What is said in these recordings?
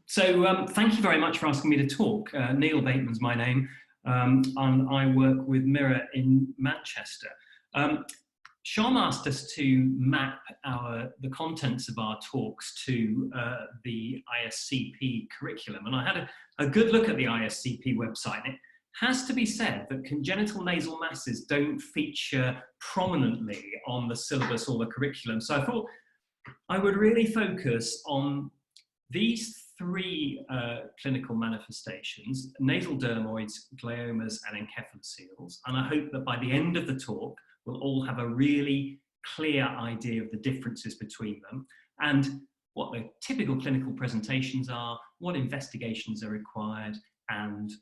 So thank you very much for asking me to talk. Neil Bateman's my name, and I work with Mira in Manchester. Sean asked us to map the contents of our talks to the ISCP curriculum, and I had a good look at the ISCP website. It has to be said that congenital nasal masses don't feature prominently on the syllabus or the curriculum, so I thought I would really focus on these three clinical manifestations: nasal dermoids, gliomas, and encephaloceles. And I hope that by the end of the talk, we'll all have a really clear idea of the differences between them and what the typical clinical presentations are, what investigations are required, and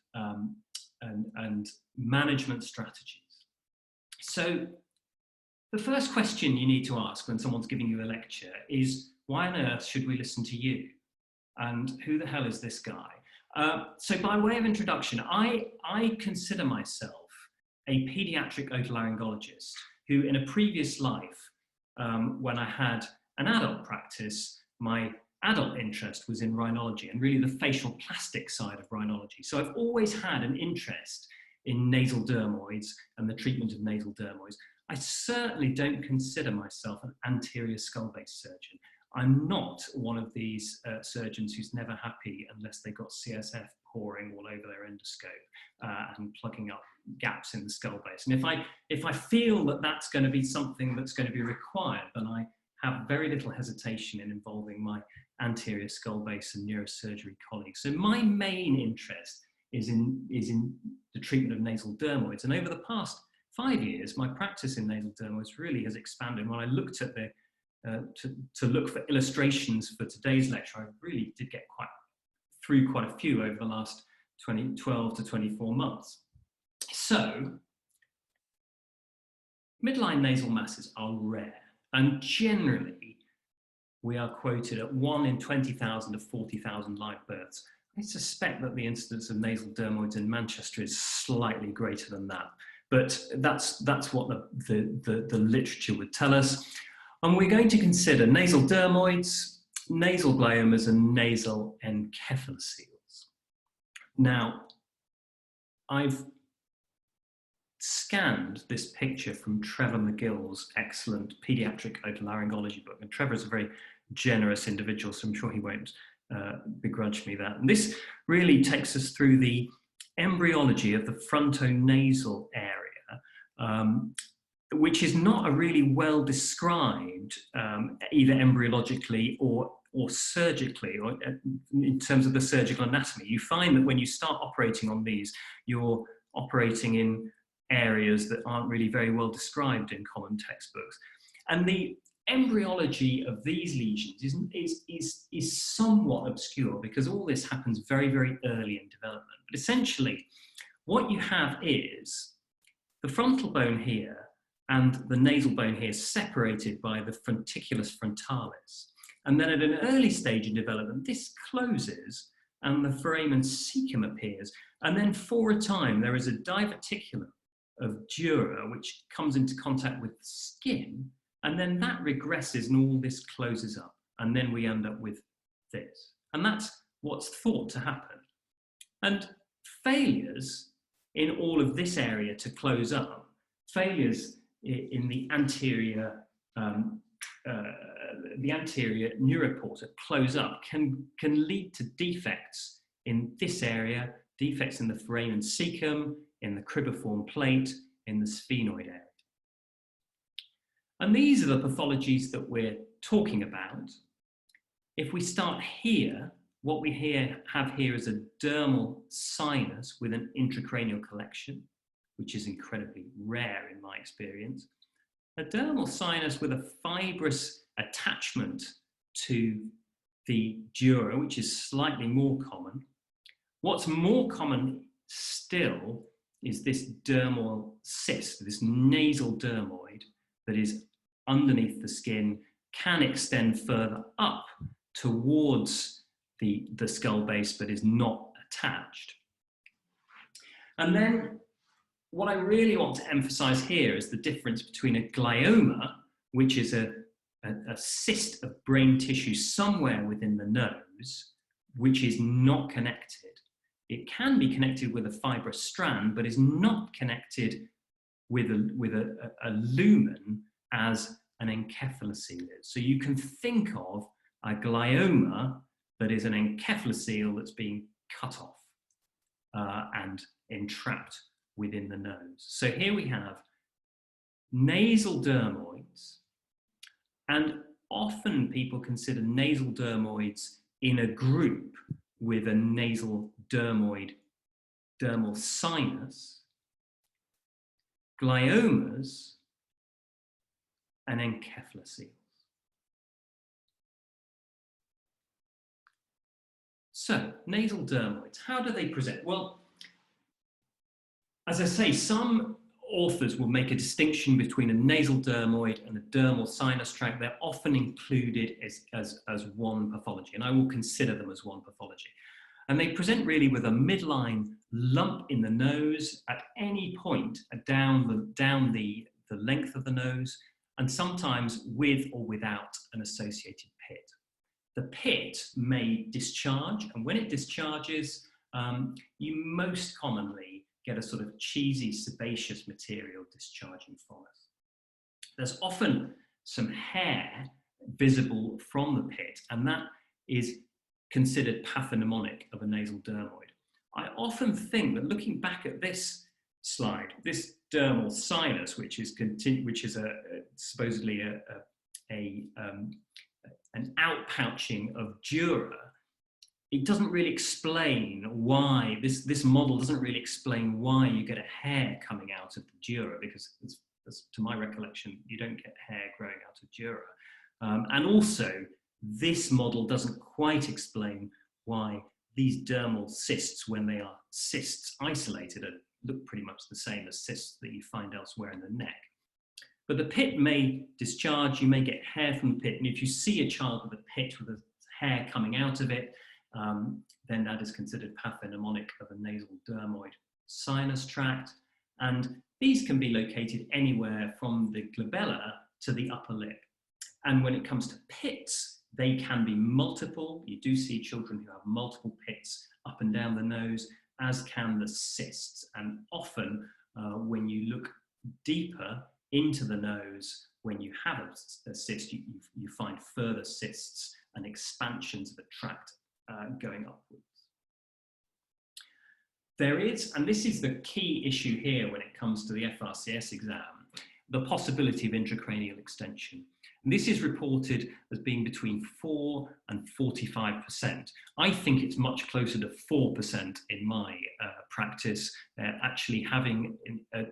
management strategies. So the first question you need to ask when someone's giving you a lecture is, why on earth should we listen to you? And who the hell is this guy? So by way of introduction, I consider myself a paediatric otolaryngologist who, in a previous life, when I had an adult practice, my adult interest was in rhinology and really the facial plastic side of rhinology. So I've always had an interest in nasal dermoids and the treatment of nasal dermoids. I certainly don't consider myself an anterior skull-based surgeon. I'm not one of these surgeons who's never happy unless they've got CSF pouring all over their endoscope and plugging up gaps in the skull base. And if I feel that that's going to be something that's going to be required, then I have very little hesitation in involving my anterior skull base and neurosurgery colleagues. So my main interest is in the treatment of nasal dermoids. And over the past 5 years, my practice in nasal dermoids really has expanded. When I looked at the to look for illustrations for today's lecture, I really did get through quite a few over the last 12 to 24 months. So, midline nasal masses are rare, and generally we are quoted at 1 in 20,000 to 40,000 live births. I suspect that the incidence of nasal dermoids in Manchester is slightly greater than that, but that's what the literature would tell us. And we're going to consider nasal dermoids, nasal gliomas, and nasal encephaloceles. Now, I've scanned this picture from Trevor McGill's excellent Paediatric Otolaryngology book, and Trevor is a very generous individual, so I'm sure he won't begrudge me that. And this really takes us through the embryology of the frontonasal area, which is not a really well described, either embryologically or surgically, or in terms of the surgical anatomy. You find that when you start operating on these, you're operating in areas that aren't really very well described in common textbooks. And the embryology of these lesions is somewhat obscure because all this happens very, very early in development. But essentially, what you have is the frontal bone here and the nasal bone here separated by the fronticulus frontalis. And then at an early stage in development, this closes and the foramen cecum appears. And then for a time, there is a diverticulum of dura, which comes into contact with the skin, and then that regresses and all this closes up. And then we end up with this. And that's what's thought to happen. And failures in all of this area to close up, failures in the anterior neuroport to close up can lead to defects in this area, defects in the foramen cecum, in the cribriform plate, in the sphenoid area. And these are the pathologies that we're talking about. If we start here, what we have here is a dermal sinus with an intracranial collection, which is incredibly rare in my experience. A dermal sinus with a fibrous attachment to the dura, which is slightly more common. What's more common still is this dermal cyst, this nasal dermoid that is underneath the skin, can extend further up towards the skull base, but is not attached. And then what I really want to emphasize here is the difference between a glioma, which is a cyst of brain tissue somewhere within the nose, which is not connected. It can be connected with a fibrous strand, but is not connected with a lumen as an encephalocele is. So you can think of a glioma that is an encephalocele that's being cut off and entrapped within the nose. So here we have nasal dermoids, and often people consider nasal dermoids in a group with a nasal dermoid, dermal sinus, gliomas, and encephalocele. So, nasal dermoids, how do they present? Well, as I say, some authors will make a distinction between a nasal dermoid and a dermal sinus tract. They're often included as one pathology, and I will consider them as one pathology. And they present really with a midline lump in the nose at any point down the length of the nose, and sometimes with or without an associated pit. The pit may discharge, and when it discharges, you most commonly get a sort of cheesy, sebaceous material discharging from it. There's often some hair visible from the pit, and that is considered pathognomonic of a nasal dermoid. I often think that looking back at this slide, this dermal sinus, which is supposedly an outpouching of dura, it doesn't really explain why, this model doesn't really explain why you get a hair coming out of the dura, because as to my recollection, you don't get hair growing out of dura. And also, this model doesn't quite explain why these dermal cysts, when they are cysts isolated, look pretty much the same as cysts that you find elsewhere in the neck. But the pit may discharge, you may get hair from the pit, and if you see a child with a pit with a hair coming out of it, then that is considered pathognomonic of a nasal dermoid sinus tract. And these can be located anywhere from the glabellar to the upper lip. And when it comes to pits, they can be multiple. You do see children who have multiple pits up and down the nose, as can the cysts. And often when you look deeper into the nose, when you have a cyst, you find further cysts and expansions of the tract going upwards. There is, and this is the key issue here when it comes to the FRCS exam, the possibility of intracranial extension. And this is reported as being between 4 and 45%. I think it's much closer to 4% in my practice. Actually having a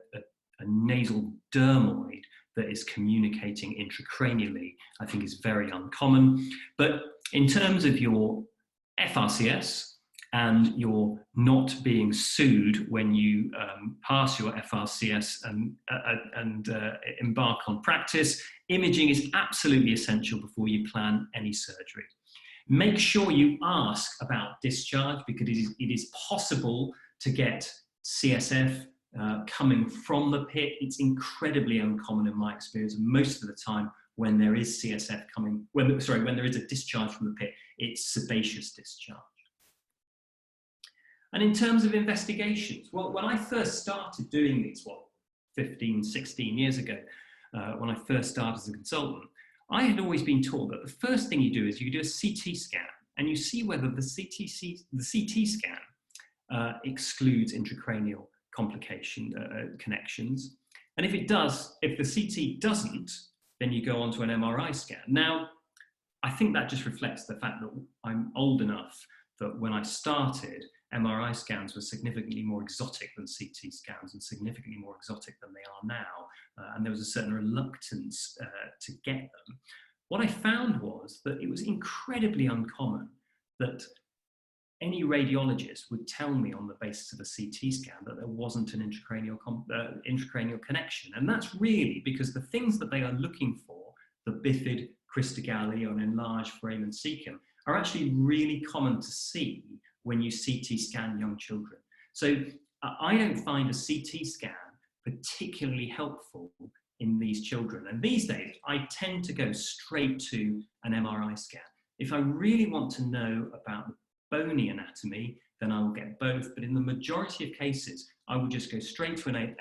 nasal dermoid that is communicating intracranially, I think is very uncommon. But in terms of your FRCS and you're not being sued when you pass your FRCS and embark on practice, imaging is absolutely essential before you plan any surgery. Make sure you ask about discharge, because it is possible to get CSF coming from the pit. It's incredibly uncommon in my experience. Most of the time when there is CSF coming, when there is a discharge from the pit, it's sebaceous discharge. And in terms of investigations, well, when I first started doing these, 15, 16 years ago, when I first started as a consultant, I had always been taught that the first thing you do is you do a CT scan, and you see whether the CT scan excludes intracranial complication connections. And if it does, if the CT doesn't, then you go on to an MRI scan. Now, I think that just reflects the fact that I'm old enough that when I started, MRI scans were significantly more exotic than CT scans, and significantly more exotic than they are now. And there was a certain reluctance to get them. What I found was that it was incredibly uncommon that any radiologist would tell me on the basis of a CT scan that there wasn't an intracranial connection. And that's really because the things that they are looking for, the bifid cristogalli or an enlarged foramen cecum, are actually really common to see when you CT scan young children. So I don't find a CT scan particularly helpful in these children. And these days, I tend to go straight to an MRI scan. If I really want to know about the bony anatomy, then I will get both. But in the majority of cases, I will just go straight to an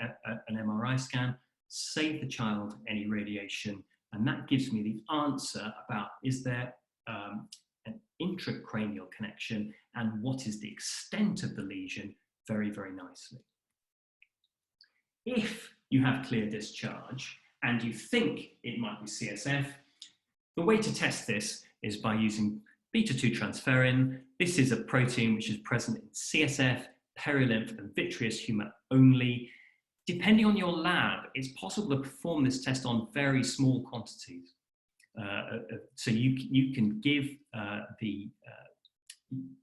MRI scan, save the child any radiation, and that gives me the answer about, is there an intracranial connection and what is the extent of the lesion, very, very nicely. If you have clear discharge and you think it might be CSF, the way to test this is by using beta-2 transferrin. This is a protein which is present in CSF, perilymph, and vitreous humour only. Depending on your lab, it's possible to perform this test on very small quantities. So you can give the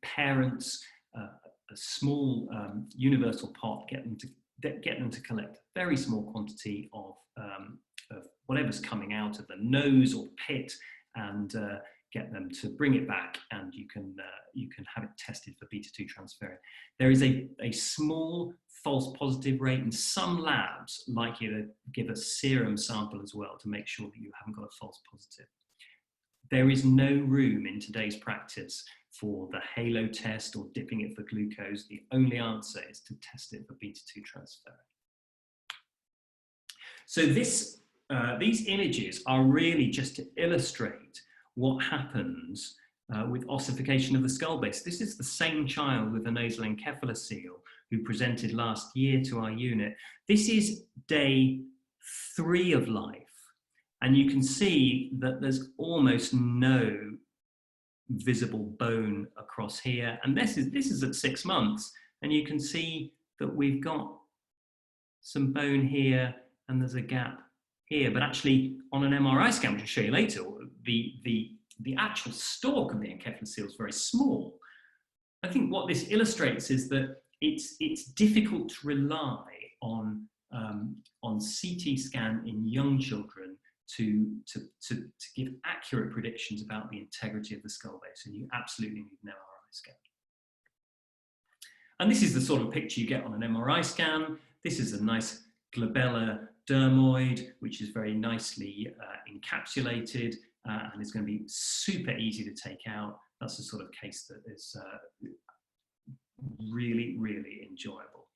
parents a small universal pot, get them to collect a very small quantity of whatever's coming out of the nose or pit, and get them to bring it back, and you can have it tested for beta-2 transferrin. There is a small false positive rate, and some labs like you to give a serum sample as well to make sure that you haven't got a false positive. There is no room in today's practice for the halo test or dipping it for glucose. The only answer is to test it for beta-2 transferrin. So these images are really just to illustrate what happens with ossification of the skull base. This is the same child with a nasal encephalocele who presented last year to our unit. This is day 3 of life, and you can see that there's almost no visible bone across here. And this is at 6 months, and you can see that we've got some bone here, and there's a gap here. But actually, on an MRI scan, which I'll show you later, the actual stalk of the encephalocele is very small. I think what this illustrates is that it's difficult to rely on CT scan in young children to give accurate predictions about the integrity of the skull base, and you absolutely need an MRI scan. And this is the sort of picture you get on an MRI scan. This is a nice glabellar dermoid, which is very nicely encapsulated, and it's going to be super easy to take out. That's the sort of case that is really, really enjoyable.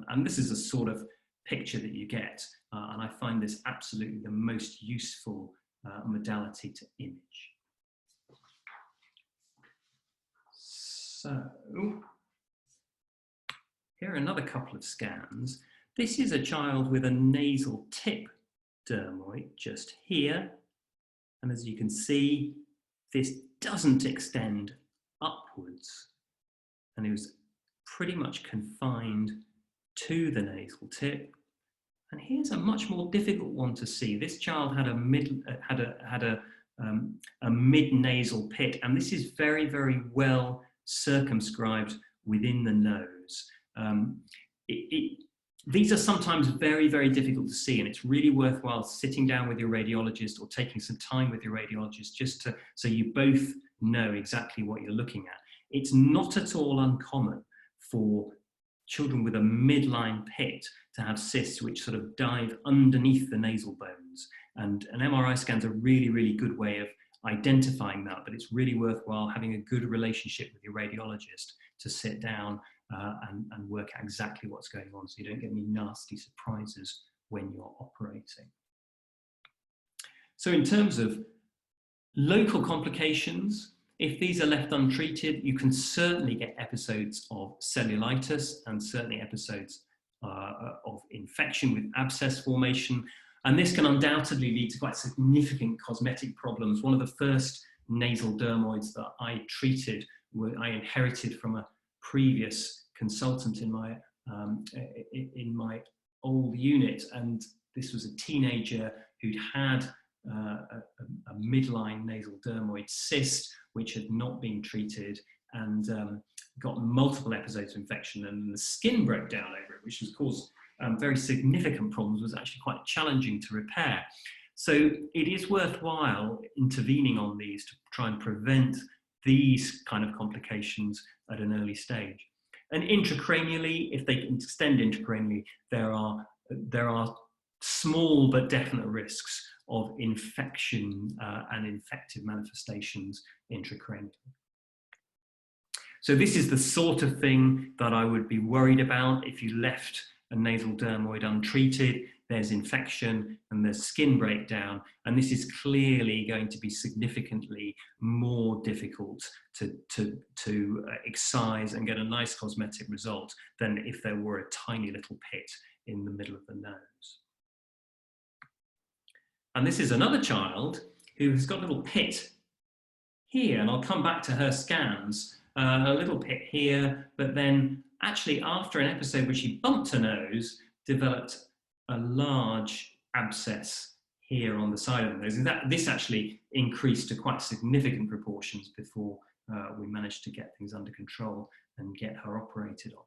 And this is a sort of picture that you get, and I find this absolutely the most useful modality to image. So here are another couple of scans. This is a child with a nasal tip dermoid just here. And as you can see, this doesn't extend upwards, and it was pretty much confined to the nasal tip. And here's a much more difficult one to see. This child had a mid-nasal pit, and this is very, very well circumscribed within the nose. These are sometimes very, very difficult to see, and it's really worthwhile sitting down with your radiologist or taking some time with your radiologist just so you both know exactly what you're looking at. It's not at all uncommon for children with a midline pit to have cysts which sort of dive underneath the nasal bones, and an MRI scan's a really, really good way of identifying that, but it's really worthwhile having a good relationship with your radiologist to sit down and work out exactly what's going on, so you don't get any nasty surprises when you're operating. So in terms of local complications, if these are left untreated, you can certainly get episodes of cellulitis and certainly episodes of infection with abscess formation. And this can undoubtedly lead to quite significant cosmetic problems. One of the first nasal dermoids that I treated, I inherited from a previous consultant in my old unit, and this was a teenager who'd had a midline nasal dermoid cyst which had not been treated, and got multiple episodes of infection, and the skin broke down over it, which has caused very significant problems. It was actually quite challenging to repair. So it is worthwhile intervening on these to try and prevent these kind of complications at an early stage. And intracranially, if they can extend intracranially, there are small but definite risks of infection and infective manifestations intracranially. So this is the sort of thing that I would be worried about if you left a nasal dermoid untreated. There's infection and there's skin breakdown, and this is clearly going to be significantly more difficult to excise and get a nice cosmetic result than if there were a tiny little pit in the middle of the nose. And this is another child who has got a little pit here, and I'll come back to her scans, a little pit here, but then actually after an episode where she bumped her nose, developed a large abscess here on the side of the nose. And this actually increased to quite significant proportions before we managed to get things under control and get her operated on.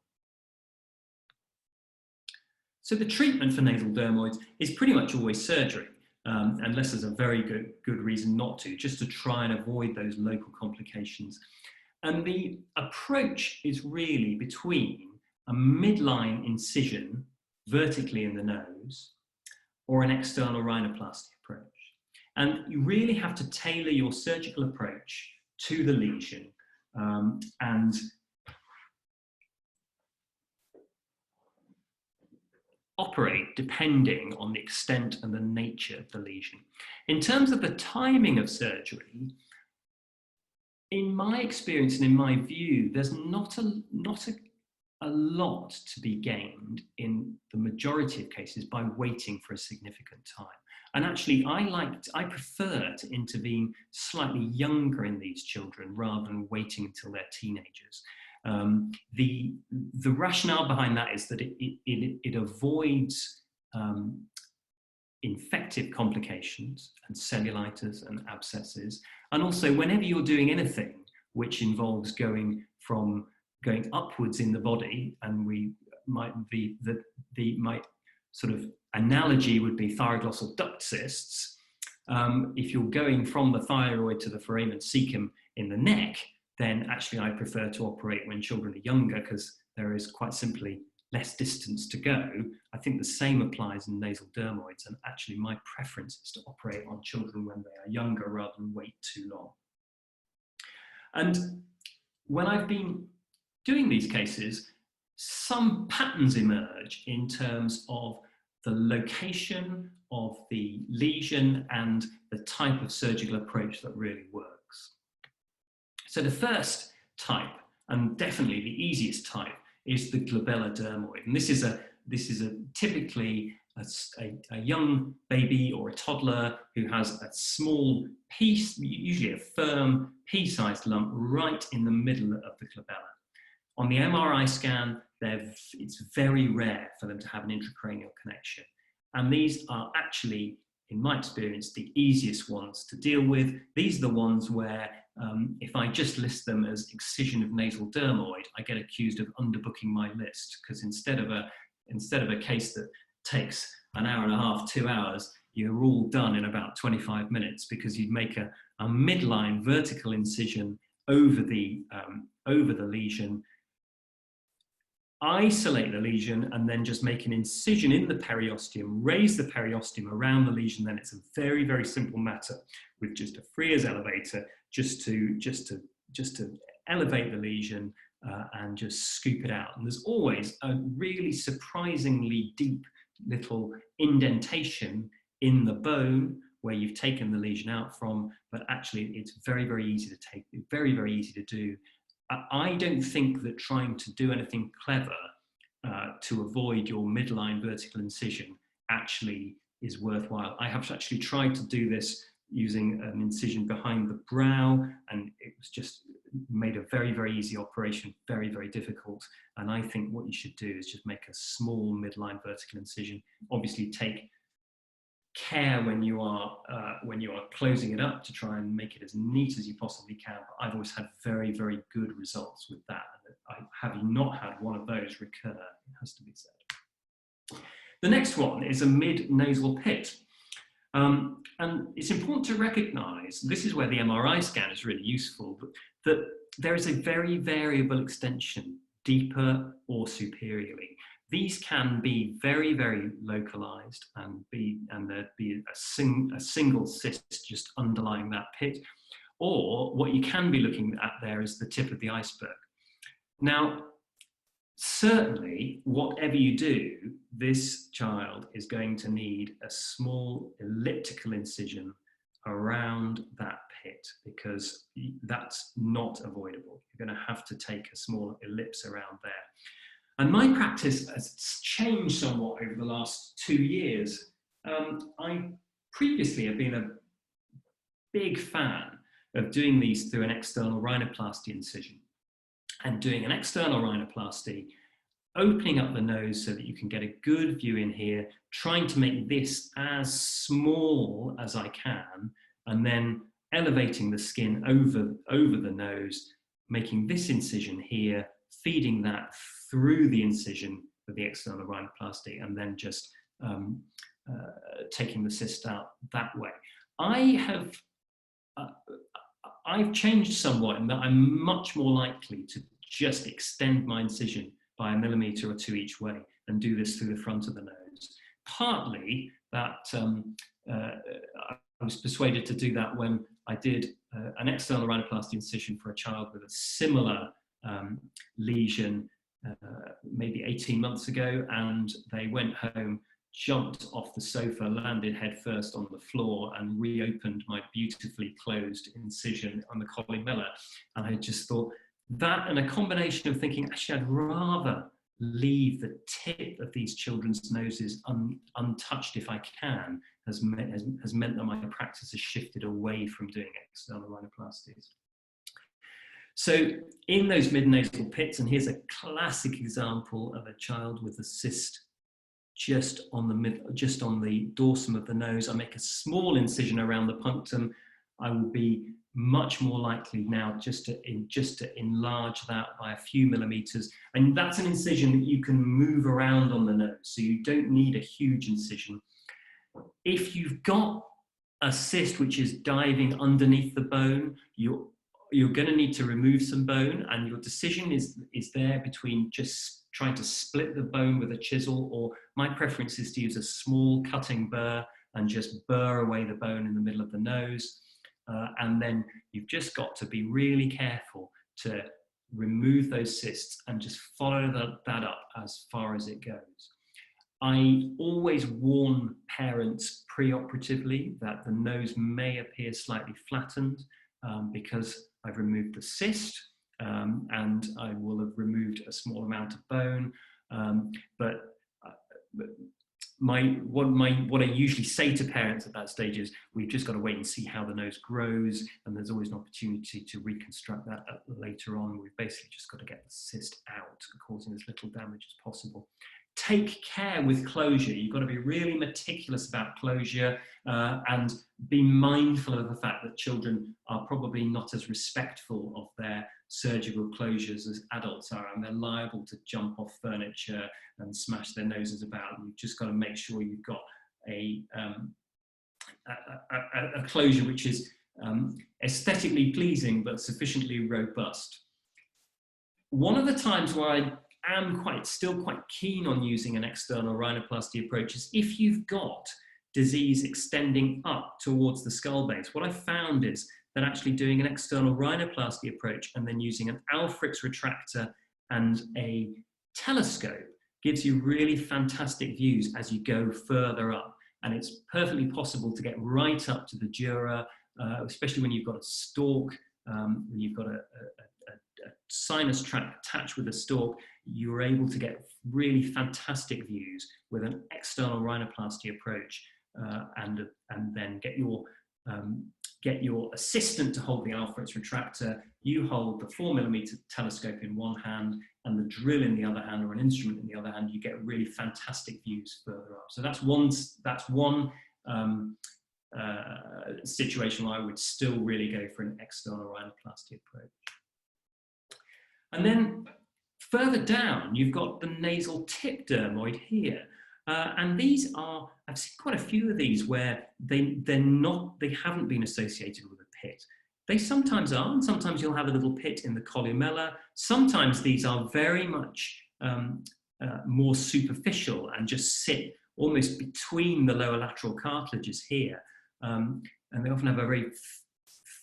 So the treatment for nasal dermoids is pretty much always surgery, unless there's a very good reason not to, just to try and avoid those local complications. And the approach is really between a midline incision vertically in the nose or an external rhinoplasty approach. And you really have to tailor your surgical approach to the lesion and operate depending on the extent and the nature of the lesion. In terms of the timing of surgery, in my experience and in my view, there's not a lot to be gained in the majority of cases by waiting for a significant time. And actually, I prefer to intervene slightly younger in these children rather than waiting until they're teenagers. The rationale behind that is that it avoids infective complications and cellulitis and abscesses. And also, whenever you're doing anything which involves going upwards in the body, and my sort of analogy would be thyroglossal duct cysts. If you're going from the thyroid to the foramen cecum in the neck, then actually I prefer to operate when children are younger because there is quite simply less distance to go. I think the same applies in nasal dermoids, and actually my preference is to operate on children when they are younger rather than wait too long. And when I've been doing these cases, some patterns emerge in terms of the location of the lesion and the type of surgical approach that really works. So the first type, and definitely the easiest type, is the glabellar dermoid. And this is typically a young baby or a toddler who has a small piece, usually a firm pea-sized lump right in the middle of the glabella. On the MRI scan, it's very rare for them to have an intracranial connection. And these are actually, in my experience, the easiest ones to deal with. These are the ones where if I just list them as excision of nasal dermoid, I get accused of underbooking my list, because instead of a case that takes an hour and a half, 2 hours, you're all done in about 25 minutes because you'd make a midline vertical incision over the lesion, isolate the lesion, and then just make an incision in the periosteum, raise the periosteum around the lesion. Then it's a very, very simple matter with just a Freer's elevator just to elevate the lesion and just scoop it out. And there's always a really surprisingly deep little indentation in the bone where you've taken the lesion out from, but actually it's very, very easy to take, very, very easy to do. I don't think that trying to do anything clever to avoid your midline vertical incision actually is worthwhile. I have actually tried to do this using an incision behind the brow, and it was just made a very, very easy operation, very, very difficult. And I think what you should do is just make a small midline vertical incision. Obviously take care when you are closing it up to try and make it as neat as you possibly can. But I've always had very, very good results with that. I have not had one of those recur, it has to be said. The next one is a mid-nasal pit. And it's important to recognize, this is where the MRI scan is really useful, that there is a very variable extension, deeper or superiorly. These can be very, very localized and there'd be a single cyst just underlying that pit. Or what you can be looking at there is the tip of the iceberg. Now, certainly, whatever you do, this child is going to need a small elliptical incision around that pit, because that's not avoidable. You're going to have to take a small ellipse around there. And my practice has changed somewhat over the last 2 years. I previously have been a big fan of doing these through an external rhinoplasty incision, and doing an external rhinoplasty, opening up the nose so that you can get a good view in here, trying to make this as small as I can, and then elevating the skin over the nose, making this incision here, feeding that through the incision of the external rhinoplasty, and then just taking the cyst out that way. I've changed somewhat in that I'm much more likely to just extend my incision by 1 millimeter or 2 each way and do this through the front of the nose. Partly that I was persuaded to do that when I did an external rhinoplasty incision for a child with a similar lesion maybe 18 months ago, and they went home, jumped off the sofa, landed headfirst on the floor, and reopened my beautifully closed incision on the columella. And I just thought that, and a combination of thinking, actually, I'd rather leave the tip of these children's noses untouched if I can, has meant that my practice has shifted away from doing external rhinoplasties. So in those mid-nasal pits, and here's a classic example of a child with a cyst just on the dorsum of the nose. I make a small incision around the punctum. I will be much more likely now just to enlarge that by a few millimeters. And that's an incision that you can move around on the nose, so you don't need a huge incision. If you've got a cyst which is diving underneath the bone, you're going to need to remove some bone, and your decision is there between just trying to split the bone with a chisel, or my preference is to use a small cutting burr and just burr away the bone in the middle of the nose. And then you've just got to be really careful to remove those cysts and just follow that up as far as it goes. I always warn parents pre-operatively that the nose may appear slightly flattened because I've removed the cyst, and I will have removed a small amount of bone. But what I usually say to parents at that stage is, we've just got to wait and see how the nose grows, and there's always an opportunity to reconstruct that later on. We've basically just got to get the cyst out, causing as little damage as possible. Take care with closure. You've got to be really meticulous about closure, and be mindful of the fact that children are probably not as respectful of their surgical closures as adults are, and they're liable to jump off furniture and smash their noses about. And you've just got to make sure you've got a closure which is aesthetically pleasing but sufficiently robust. One of the times where I am still quite keen on using an external rhinoplasty approach is if you've got disease extending up towards the skull base. What I found is that actually doing an external rhinoplasty approach and then using an Alfred's retractor and a telescope gives you really fantastic views as you go further up. And it's perfectly possible to get right up to the dura, especially when you've got a stalk, when you've got a sinus tract attached with a stalk. You're able to get really fantastic views with an external rhinoplasty approach, and then get your assistant to hold the Alfred's retractor. You hold the 4mm telescope in one hand and the drill in the other hand, or an instrument in the other hand. You get really fantastic views further up. So that's one situation where I would still really go for an external rhinoplasty approach. And then further down, you've got the nasal tip dermoid here. And these are, I've seen quite a few of these where they haven't been associated with a pit. They sometimes are, and sometimes you'll have a little pit in the columella. Sometimes these are very much more superficial and just sit almost between the lower lateral cartilages here. And they often have a very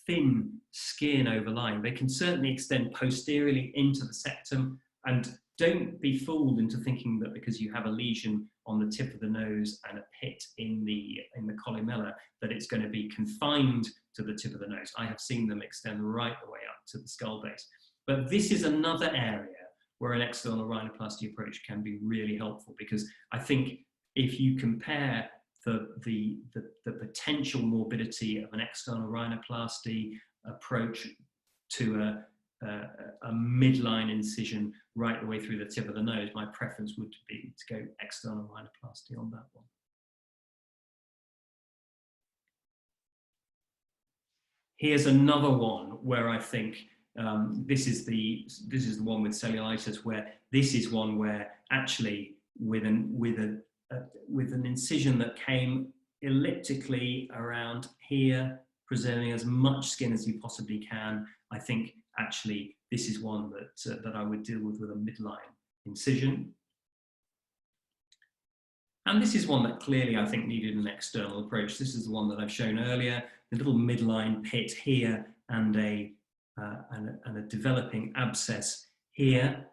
thin skin overlying. They can certainly extend posteriorly into the septum, and don't be fooled into thinking that because you have a lesion on the tip of the nose and a pit in the columella, that it's going to be confined to the tip of the nose. I have seen them extend right the way up to the skull base. But this is another area where an external rhinoplasty approach can be really helpful, because I think if you compare the potential morbidity of an external rhinoplasty approach to a midline incision right the way through the tip of the nose, my preference would be to go external rhinoplasty on that one. Here's another one where I think this is the one with cellulitis, where this is one where actually with an incision that came elliptically around here, preserving as much skin as you possibly can, I think actually this is one that I would deal with a midline incision. And this is one that clearly I think needed an external approach. This is the one that I've shown earlier, the little midline pit here and a developing abscess here.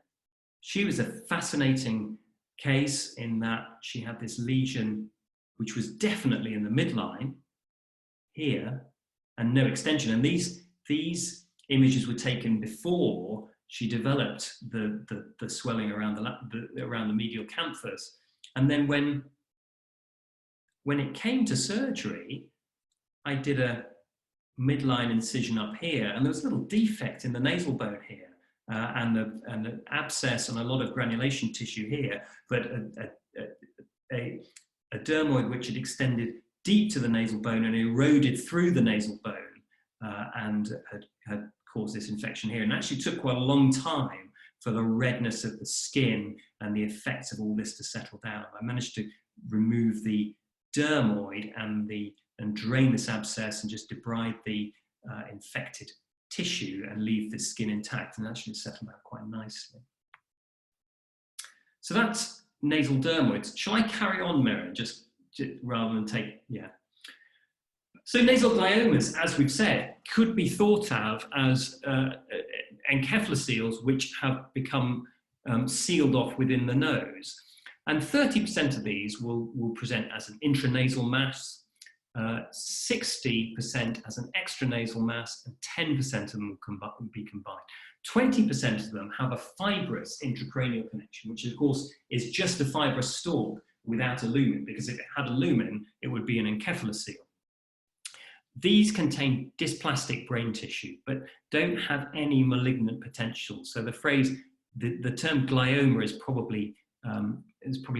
She was a fascinating case in that she had this lesion which was definitely in the midline here and no extension. And these images were taken before she developed the swelling around the medial canthus. And then when it came to surgery, I did a midline incision up here, and there was a little defect in the nasal bone here, and an abscess and a lot of granulation tissue here, but a dermoid which had extended deep to the nasal bone and eroded through the nasal bone, and had caused this infection here. And actually took quite a long time for the redness of the skin and the effects of all this to settle down. I managed to remove the dermoid and drain this abscess and just debride the infected tissue and leave the skin intact, and actually settle out quite nicely. So that's nasal dermoids. Shall I carry on, Mira, just rather than take, yeah. So nasal gliomas, as we've said, could be thought of as encephaloceles which have become sealed off within the nose. And 30% of these will present as an intranasal mass, 60% as an extranasal mass, and 10% of them will be combined. 20% of them have a fibrous intracranial connection, which of course is just a fibrous stalk without a lumen, because if it had a lumen, it would be an encephalocele. These contain dysplastic brain tissue, but don't have any malignant potential. So the phrase, the term glioma is probably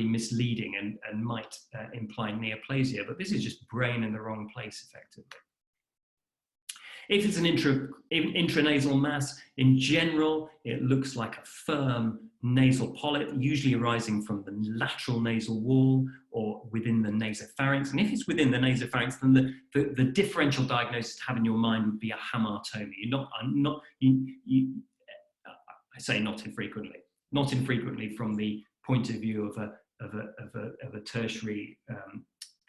misleading and might imply neoplasia, but this is just brain in the wrong place, effectively. If it's an intranasal mass, in general, it looks like a firm nasal polyp, usually arising from the lateral nasal wall or within the nasopharynx. And if it's within the nasopharynx, then the differential diagnosis to have in your mind would be a hamartoma. I say not infrequently. Not infrequently from the point of view of a tertiary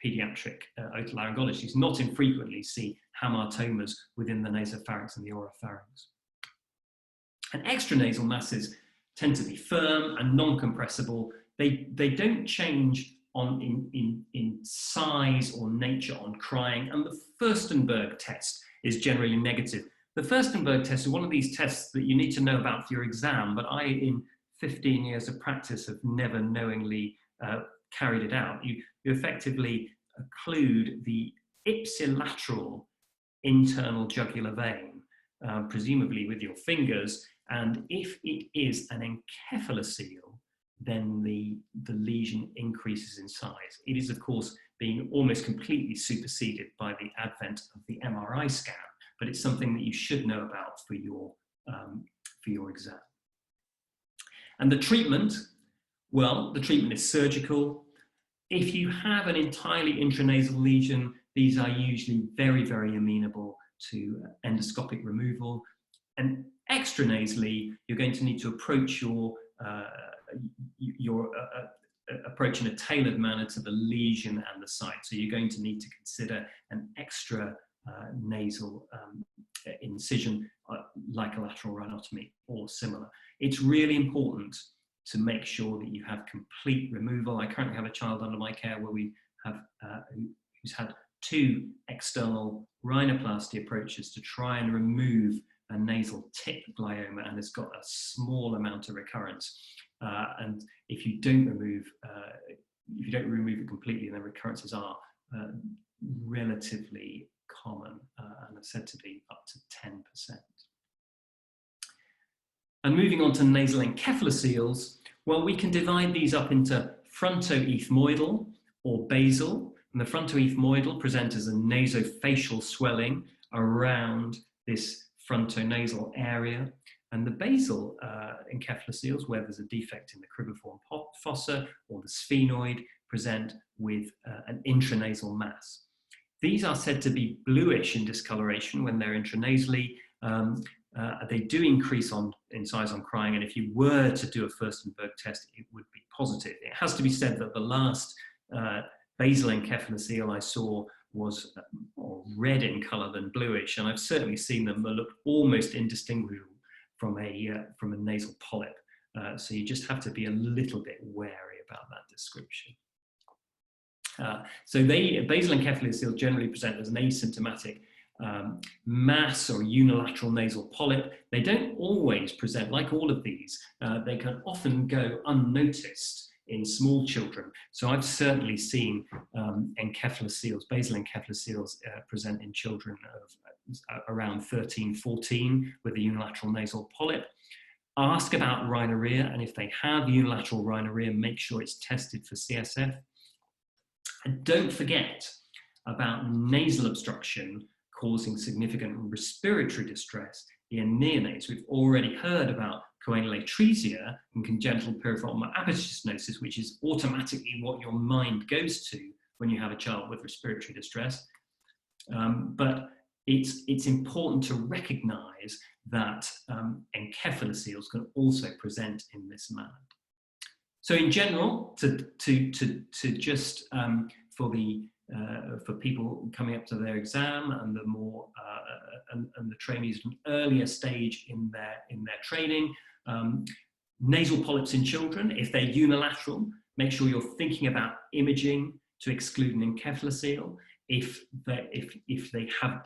paediatric otolaryngologist, not infrequently see hamartomas within the nasopharynx and the oropharynx. And extranasal masses tend to be firm and non-compressible. They don't change in size or nature on crying, and the Furstenberg test is generally negative. The Furstenberg test is one of these tests that you need to know about for your exam, but I, in 15 years of practice, have never knowingly carried it out. You effectively occlude the ipsilateral internal jugular vein, presumably with your fingers, and if it is an encephalocele, then the lesion increases in size. It is, of course, being almost completely superseded by the advent of the MRI scan, but it's something that you should know about for your exam. And the treatment, well, the treatment is surgical. If you have an entirely intranasal lesion, these are usually very, very amenable to endoscopic removal. And extranasally, you're going to need to approach your approach in a tailored manner to the lesion and the site. So you're going to need to consider an extra nasal incision, like a lateral rhinotomy or similar. It's really important to make sure that you have complete removal. I currently have a child under my care where we have who's had 2 external rhinoplasty approaches to try and remove a nasal tip glioma, and has got a small amount of recurrence. And if you don't remove it completely, then recurrences are relatively common and are said to be up to 10%. And moving on to nasal encephaloceles, well, we can divide these up into frontoethmoidal or basal. And the frontoethmoidal present as a nasofacial swelling around this frontonasal area. And the basal encephaloceles, where there's a defect in the cribriform fossa or the sphenoid, present with an intranasal mass. These are said to be bluish in discoloration when they're intranasally. They do increase in size on crying, and if you were to do a Furstenberg test, it would be positive. It has to be said that the last basal encephalocele I saw was more red in colour than bluish, and I've certainly seen them that look almost indistinguishable from a nasal polyp. So you just have to be a little bit wary about that description. So basal encephalocele generally present as an asymptomatic mass or unilateral nasal polyp. They don't always present, like all of these, they can often go unnoticed in small children. So I've certainly seen encephalocele, basal encephalocele present in children of around 13, 14 with a unilateral nasal polyp. Ask about rhinorrhea, and if they have unilateral rhinorrhea, make sure it's tested for CSF. And don't forget about nasal obstruction causing significant respiratory distress in neonates. We've already heard about choanal atresia and congenital piriform apoptosis, which is automatically what your mind goes to when you have a child with respiratory distress. But it's important to recognize that encephaloceles can also present in this manner. So in general, just for people coming up to their exam and the more and the trainees at an earlier stage in their training, nasal polyps in children, if they're unilateral, make sure you're thinking about imaging to exclude an encephalocele. If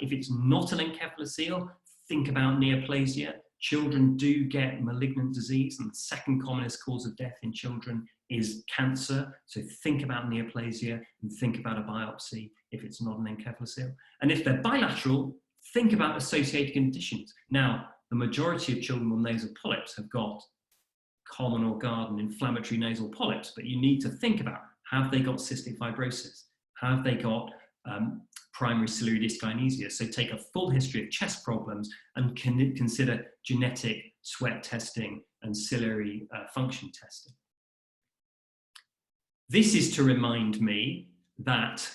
it's not an encephalocele, think about neoplasia. Children do get malignant disease, and the second commonest cause of death in children is cancer. So think about neoplasia and think about a biopsy if it's not an encephalocele. And if they're bilateral, think about associated conditions. Now, the majority of children with nasal polyps have got common or garden inflammatory nasal polyps, but you need to think about, have they got cystic fibrosis? Have they got primary ciliary dyskinesia? So take a full history of chest problems and consider genetic sweat testing and ciliary function testing. This is to remind me that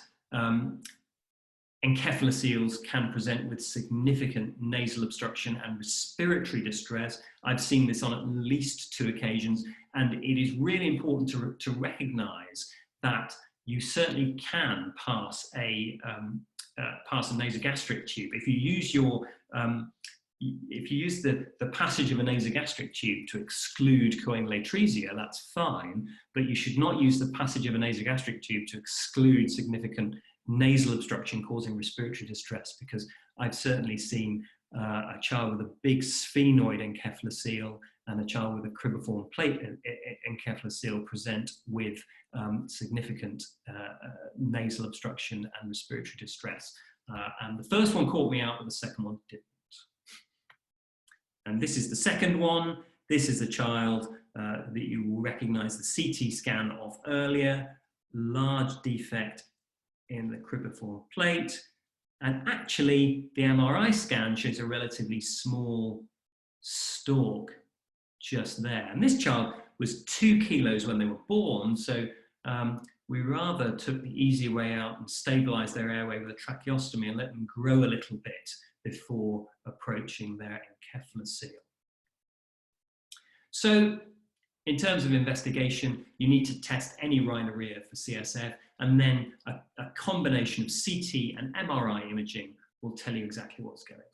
encephaloceles can present with significant nasal obstruction and respiratory distress. I've seen this on at least 2 occasions, and it is really important to recognize that you certainly can pass a nasogastric tube. If you use the passage of a nasogastric tube to exclude choanal atresia, that's fine, but you should not use the passage of a nasogastric tube to exclude significant nasal obstruction causing respiratory distress, because I've certainly seen a child with a big sphenoid encephalocele and a child with a cribriform plate encephalocele present with significant nasal obstruction and respiratory distress. And the first one caught me out, but the second one didn't. And this is the second one. This is a child that you will recognize the CT scan of earlier, large defect in the cribriform plate. And actually, the MRI scan shows a relatively small stalk just there. And this child was 2 kilos when they were born, so we rather took the easy way out and stabilized their airway with a tracheostomy and let them grow a little bit before approaching their encephalocele. So in terms of investigation, you need to test any rhinorrhea for CSF, and then a combination of CT and MRI imaging will tell you exactly what's going on.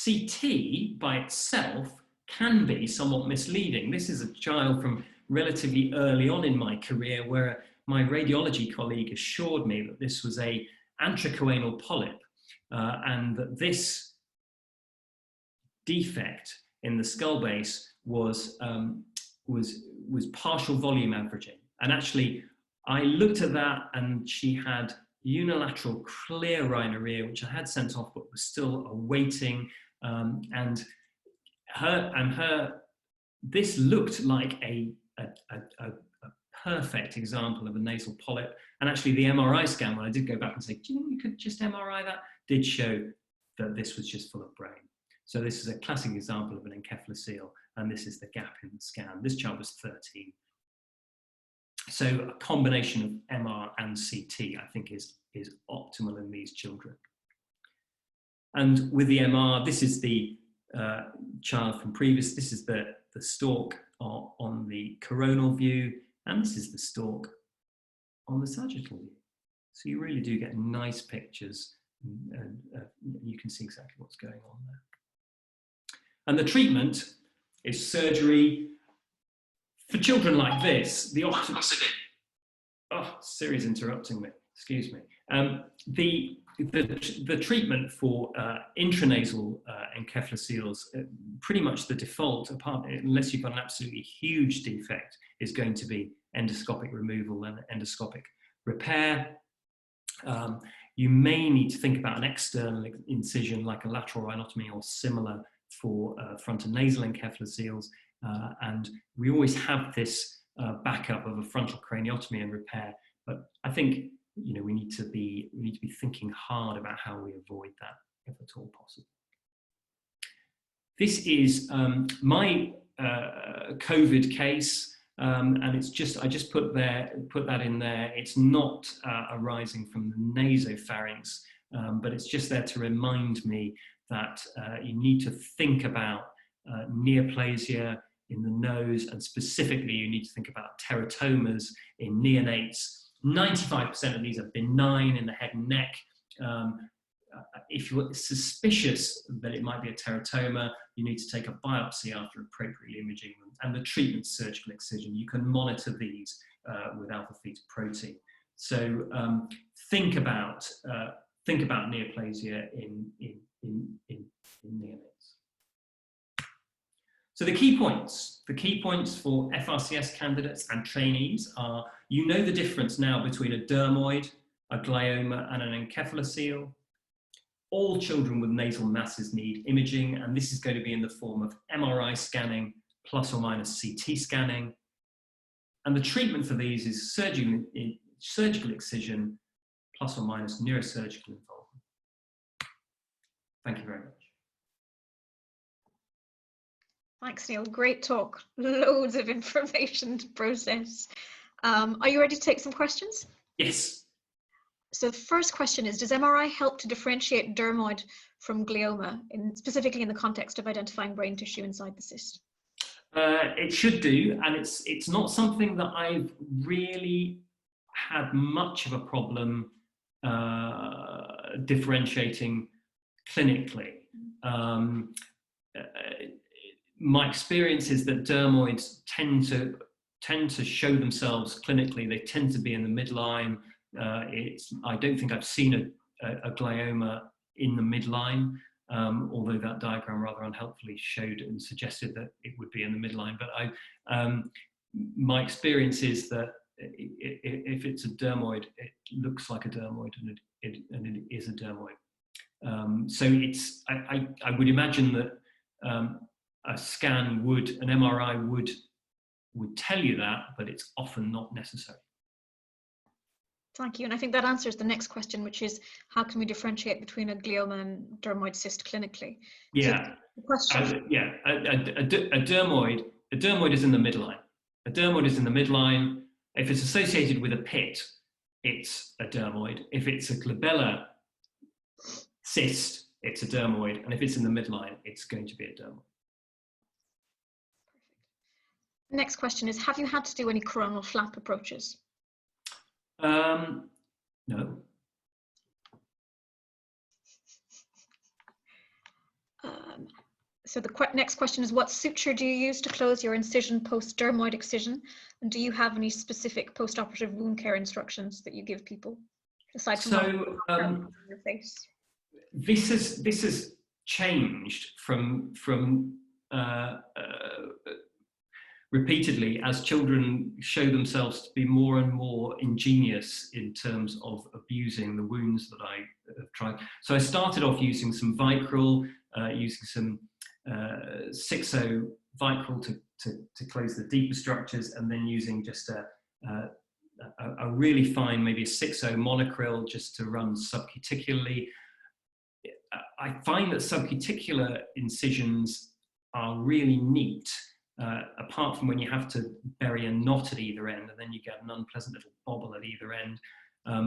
CT by itself can be somewhat misleading. This is a child from relatively early on in my career where my radiology colleague assured me that this was a antrachoanal polyp and that this defect in the skull base was partial volume averaging. And actually, I looked at that and she had unilateral clear rhinorrhea, which I had sent off, but was still awaiting. This looked like a perfect example of a nasal polyp. And actually the MRI scan, when I did go back and say, do you think you could just MRI that, did show that this was just full of brain. So this is a classic example of an encephalocele, and this is the gap in the scan. This child was 13. So a combination of MR and CT, I think, is optimal in these children. And with the MR, this is the child from previous, this is the stalk on the coronal view, and this is the stalk on the sagittal view. So you really do get nice pictures, and you can see exactly what's going on there. And the treatment is surgery. For children like this, the Siri's interrupting me, excuse me. The treatment for intranasal encephalocele, pretty much the default, unless you've got an absolutely huge defect, is going to be endoscopic removal and endoscopic repair. You may need to think about an external incision like a lateral rhinotomy or similar for frontonasal encephalocele, and we always have this backup of a frontal craniotomy and repair. But I think we need to be thinking hard about how we avoid that if at all possible. This is my COVID case, and it's just I just put that in there. It's not arising from the nasopharynx, but it's just there to remind me that you need to think about neoplasia in the nose, and specifically you need to think about teratomas in neonates. 95% of these are benign in the head and neck. If you're suspicious that it might be a teratoma, you need to take a biopsy after appropriately imaging them. And the treatment surgical excision, you can monitor these with alpha-fetoprotein. So think about neoplasia in neonates. So the key points for FRCS candidates and trainees are, you know the difference now between a dermoid, a glioma, and an encephalocele. All children with nasal masses need imaging, and this is going to be in the form of MRI scanning plus or minus CT scanning. And the treatment for these is surgical excision plus or minus neurosurgical involvement. Thank you very much. Thanks, Neil. Great talk. Loads of information to process. Are you ready to take some questions? Yes. So the first question is, does MRI help to differentiate dermoid from glioma, specifically in the context of identifying brain tissue inside the cyst? It should do, and it's not something that I've really had much of a problem differentiating clinically. My experience is that dermoids tend to show themselves clinically. They tend to be in the midline. I don't think I've seen a glioma in the midline, although that diagram rather unhelpfully showed and suggested that it would be in the midline. But my experience is that if it's a dermoid, it looks like a dermoid, and it is a dermoid. So I would imagine that a scan an MRI would tell you that, but it's often not necessary. Thank you. And I think that answers the next question, which is, how can we differentiate between a glioma and dermoid cyst clinically? Yeah. So the question... A dermoid is in the midline. A dermoid is in the midline. If it's associated with a pit, it's a dermoid. If it's a glabellar cyst, it's a dermoid. And if it's in the midline, it's going to be a dermoid. The next question is, have you had to do any coronal flap approaches? No. So the next question is, what suture do you use to close your incision post-dermoid excision? And do you have any specific post-operative wound care instructions that you give people, aside from your face? This has changed from repeatedly as children show themselves to be more and more ingenious in terms of abusing the wounds that I have tried. So I started off using some Vicryl, using some 6-0 Vicryl to close the deeper structures, and then using just a really fine, maybe a 6-0 monocryl just to run subcuticularly. I find that subcuticular incisions are really neat, apart from when you have to bury a knot at either end, and then you get an unpleasant little bobble at either end.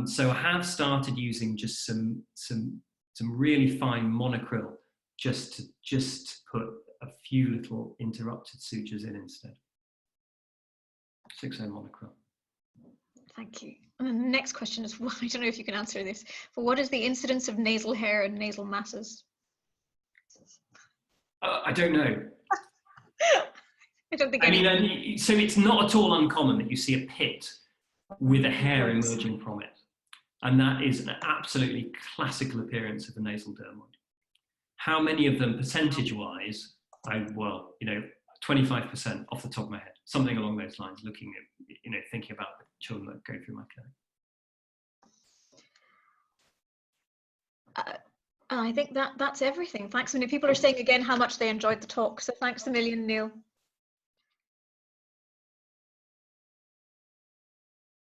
So I have started using just some really fine monocryl just to put a few little interrupted sutures in instead. 6-0 monocryl. Thank you. And the next question is, well, I don't know if you can answer this, but what is the incidence of nasal hair and nasal masses? I don't know. I don't think. I mean, so it's not at all uncommon that you see a pit with a hair emerging from it, and that is an absolutely classical appearance of the nasal dermoid. How many of them, percentage-wise? Well, 25% off the top of my head, something along those lines. Looking at, thinking about the children that go through my clinic. I think that's everything. Thanks. Many people are saying again how much they enjoyed the talk. So thanks a million, Neil.